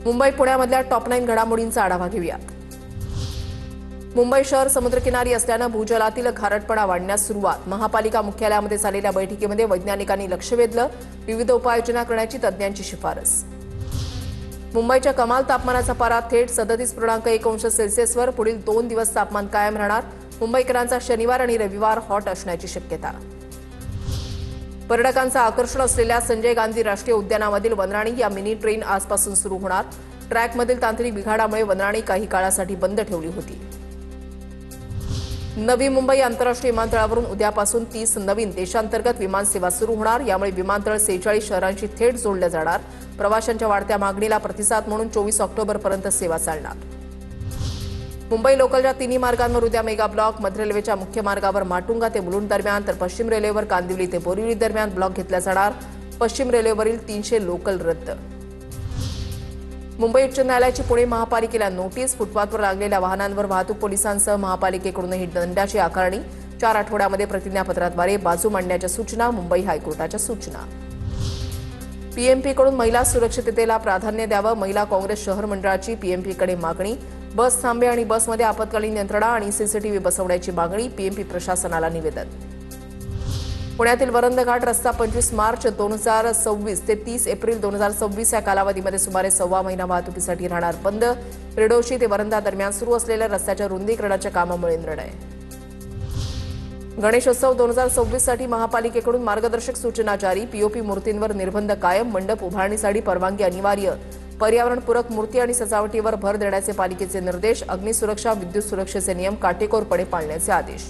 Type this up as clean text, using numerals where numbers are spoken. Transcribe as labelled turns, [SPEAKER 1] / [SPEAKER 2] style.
[SPEAKER 1] Mumbai पुण्यामधल्या top 9 घडामोडींचा आढावा घेऊयात। मुंबई शहर समुद्रकिनारी असल्याने भूजलातील खारटपणा वाढण्यास सुरुवात। महापालिका मुख्यालयामध्ये झालेल्या बैठकीमध्ये वैज्ञानिकांनी लक्ष वेधलं। विविध उपाययोजना करण्याची तज्ज्ञांची शिफारस। मुंबईच्या कमाल तापमानाचा पारा थेट 37.1 अंश सेल्सिअसवर। पुढील 2 दिवस तापमान कायम राहणार। मुंबईकरांचा शनिवार आणि रविवार हॉट असण्याची शक्यता। पर्यटकांचं आकर्षण असलेल्या संजय गांधी राष्ट्रीय उद्यानामधील वनराणी या मिनी ट्रेन आजपासून सुरू होणार। ट्रॅकमधील तांत्रिक बिघाडामुळे वनराणी काही काळासाठी बंद ठेवली होती। नवी मुंबई आंतरराष्ट्रीय विमानतळावरून उद्यापासून 30 नवीन देशांतर्गत विमानसेवा सुरू होणार। यामुळे विमानतळ 46 शहरांशी थेट जोडले जाणार। प्रवाशांच्या वाढत्या मागणीला प्रतिसाद म्हणून 24 ऑक्टोबरपर्यंत सेवा चालणार। मुंबई लोकलच्या तिन्ही मार्गांवर उद्या मेगा ब्लॉक। मध्य रेल्वेच्या मुख्य मार्गावर माटुंगा ते मुलुंड दरम्यान, तर पश्चिम रेल्वेवर कांदिवली ते बोरिवली दरम्यान ब्लॉक घेतला जाणार। पश्चिम रेल्वेवरील 300 लोकल रद्द। मुंबई उच्च न्यायालयाची पुणे महापालिकेला नोटीस। फुटपाथवर लागलेल्या वाहनांवर वाहतूक पोलिसांसह महापालिकेकडूनही दंडाची आकारणी। 4 आठवड्यामध्ये प्रतिज्ञापत्राद्वारे बाजू मांडण्याच्या सूचना। मुंबई हायकोर्टाच्या सूचना। पीएमपीकडून महिला सुरक्षिततेला प्राधान्य द्यावं। महिला काँग्रेस शहर मंडळाची पीएमपीकडे मागणी। बस थांबे आणि बसमध्ये आपत्कालीन यंत्रणा आणि सीसीटीव्ही बसवण्याची मागणी। पीएमपी प्रशासनाला निवेदन। पुण्यातील वरंद घाट रस्ता 25 मार्च 2026 ते 30 एप्रिल 2026 या कालावधीमध्ये सुमारे 1.25 महिना वाहतुकीसाठी राहणार बंद। रेडोशी ते वरंदा दरम्यान सुरू असलेल्या रस्त्याच्या रुंदीकरणाच्या कामामुळे निर्णय। गणेशोत्सव 2026 साठी महापालिकेकडून मार्गदर्शक सूचना जारी। पीओपी मूर्तींवर निर्बंध कायम। मंडप उभारणीसाठी परवानगी अनिवार्य। पर्यावरणपूरक मूर्ती आणि सजावटीवर भर देण्याचे पालिकेचे निर्देश। अग्निसुरक्षा, विद्युत सुरक्षेचे नियम काटेकोरपणे पाळण्याचे आदेश।